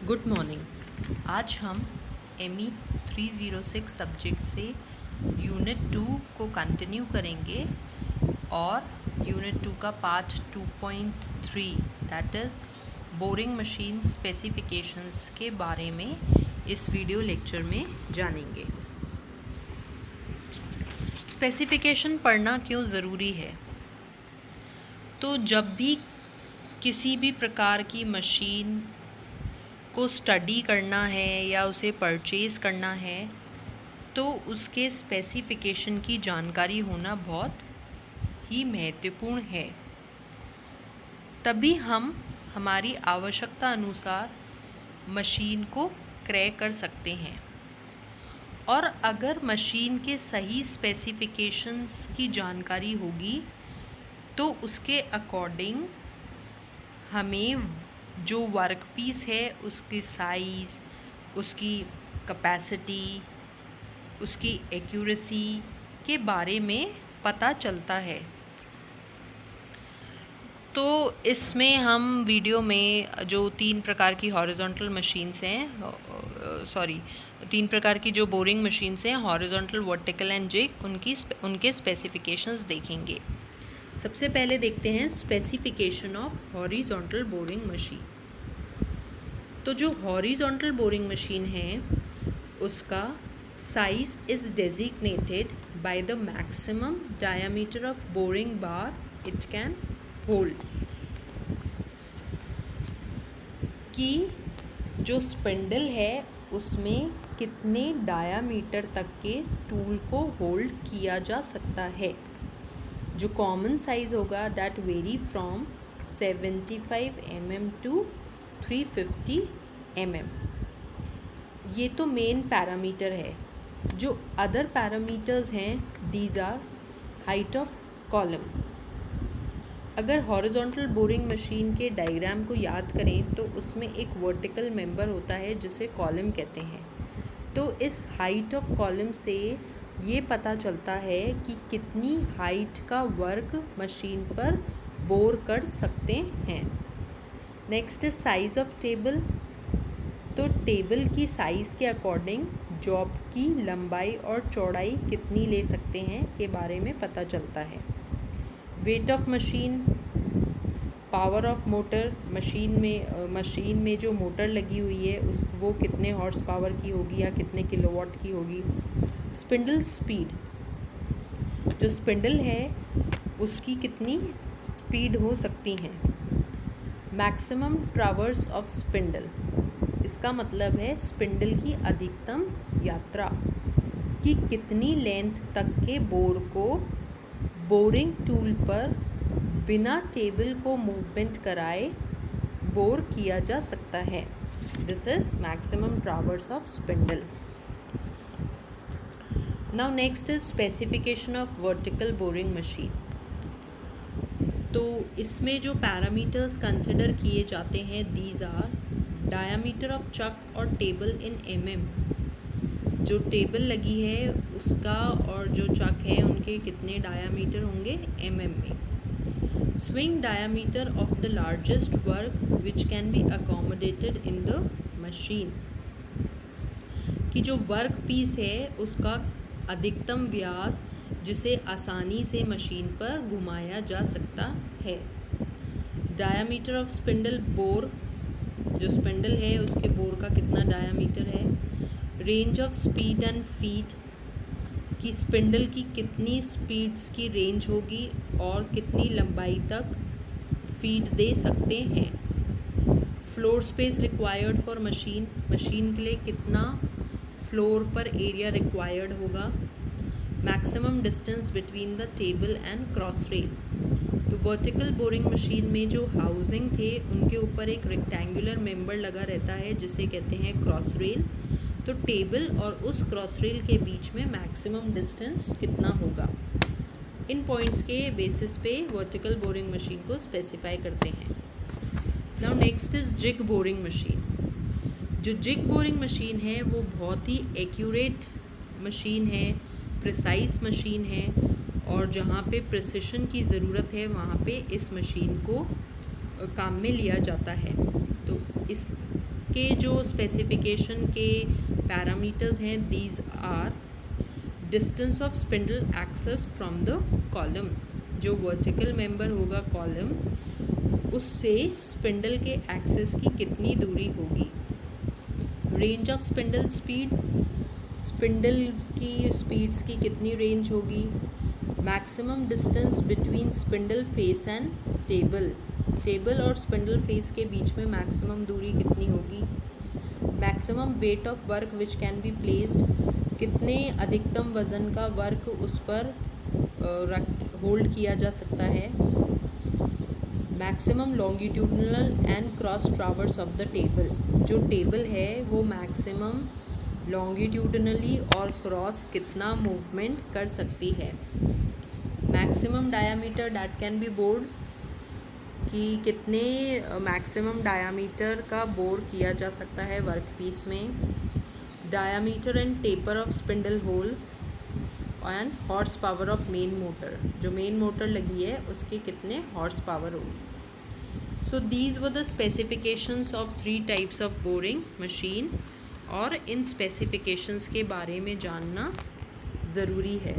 Good morning. आज हम ME 306 subject से यूनिट 2 को कंटिन्यू करेंगे और यूनिट 2 का part 2.3 that is boring machine specifications के बारे में इस वीडियो लेक्चर में जानेंगे। स्पेसिफिकेशन पढ़ना क्यों ज़रूरी है? तो जब भी किसी भी प्रकार की मशीन को स्टडी करना है या उसे परचेज़ करना है तो उसके स्पेसिफिकेशन की जानकारी होना बहुत ही महत्वपूर्ण है। तभी हम हमारी आवश्यकता अनुसार मशीन को क्रय कर सकते हैं। और अगर मशीन के सही स्पेसिफिकेशंस की जानकारी होगी तो उसके अकॉर्डिंग हमें जो वर्क पीस है उसकी साइज़, उसकी कैपेसिटी, उसकी एक्यूरेसी के बारे में पता चलता है। तो इसमें हम वीडियो में जो तीन प्रकार की हॉरिजॉन्टल मशीन्स हैं तीन प्रकार की जो बोरिंग मशीन्स हैं हॉरिजॉन्टल, वर्टिकल एंड जिग, उनके स्पेसिफिकेशंस देखेंगे। सबसे पहले देखते हैं specification of horizontal boring machine. तो जो हॉरिजॉन्टल बोरिंग मशीन है उसका size is designated by the maximum diameter of boring bar it can hold. कि जो स्पिंडल है उसमें कितने डायामीटर तक के टूल को होल्ड किया जा सकता है। जो कॉमन साइज़ होगा that vary from 75 mm to 350 mm। ये तो मेन पैरामीटर है। जो अदर पैरामीटर्स हैं these are height of column. अगर हॉरिजॉन्टल बोरिंग मशीन के डायग्राम को याद करें तो उसमें एक वर्टिकल मेंबर होता है जिसे कॉलम कहते हैं। तो इस हाइट ऑफ कॉलम से ये पता चलता है कि कितनी हाइट का वर्क मशीन पर बोर कर सकते हैं। Next is size of table. तो टेबल की साइज़ के अकॉर्डिंग जॉब की लंबाई और चौड़ाई कितनी ले सकते हैं के बारे में पता चलता है। Weight of machine, power of motor, machine में जो मोटर लगी हुई है वो कितने हॉर्स पावर की होगी या कितने किलोवाट की होगी। स्पिंडल स्पीड, जो स्पिंडल है उसकी कितनी स्पीड हो सकती है। मैक्सिमम ट्रैवर्स ऑफ स्पिंडल, इसका मतलब है स्पिंडल की अधिकतम यात्रा कि कितनी लेंथ तक के बोर को बोरिंग टूल पर बिना टेबल को मूवमेंट कराए बोर किया जा सकता है। This is maximum traverse of spindle. Now next is specification of vertical boring machine. तो इसमें जो पैरामीटर्स कंसिडर किए जाते हैं दीज आर डायामीटर ऑफ चक और टेबल इन mm। जो टेबल लगी है उसका और जो चक है उनके कितने डायामीटर होंगे mm में। Swing diameter of the largest work which can B accommodated in the machine. कि जो वर्क पीस है उसका अधिकतम व्यास जिसे आसानी से मशीन पर घुमाया जा सकता है। डायामीटर ऑफ स्पिंडल बोर, जो स्पिंडल है उसके बोर का कितना डायामीटर है। Range of speed and feed, कि स्पिंडल की कितनी स्पीड्स की रेंज होगी और कितनी लंबाई तक फीड दे सकते हैं। Floor space required for machine, machine के लिए कितना फ्लोर पर एरिया रिक्वायर्ड होगा। Maximum distance between the table and cross rail. तो वर्टिकल बोरिंग मशीन में जो हाउसिंग थे उनके ऊपर एक रेक्टेंगुलर मेंबर लगा रहता है जिसे कहते हैं क्रॉस रेल। तो टेबल और उस क्रॉस रेल के बीच में मैक्सिमम डिस्टेंस कितना होगा। इन पॉइंट्स के बेसिस पे वर्टिकल बोरिंग मशीन को स्पेसिफाई करते हैं। Now next is jig boring machine. जो जिग बोरिंग मशीन है वो बहुत ही एक्यूरेट मशीन है, प्रिसाइज मशीन है और जहाँ पे प्रिसिशन की ज़रूरत है वहाँ पे इस मशीन को काम में लिया जाता है। तो इस इसके जो स्पेसिफिकेशन के पैरामीटर्स हैं, these are distance of spindle axis from the column, जो वर्टिकल मेंबर होगा कॉलम उससे स्पिंडल के एक्सेस की कितनी दूरी होगी, range of spindle speed, spindle की स्पीड्स की कितनी रेंज होगी, maximum distance between spindle face and table, table और स्पिंडल फेस के बीच में मैक्सिमम दूरी कितनी होगी, maximum weight of work which can be placed, कितने अधिकतम वज़न का वर्क उस पर होल्ड किया जा सकता है, maximum longitudinal and cross traverse of the table, जो टेबल है वो मैक्सिमम लॉन्गिट्यूडनली और क्रॉस कितना मूवमेंट कर सकती है, maximum diameter that can be board, कि कितने मैक्सिमम डायामीटर का बोर किया जा सकता है वर्क पीस में, diameter and taper of spindle hole and horsepower of main motor, जो मेन मोटर लगी है उसके कितने हॉर्स पावर होगी। So these were the specifications of 3 types of boring machine, और इन स्पेसिफिकेशंस के बारे में जानना ज़रूरी है।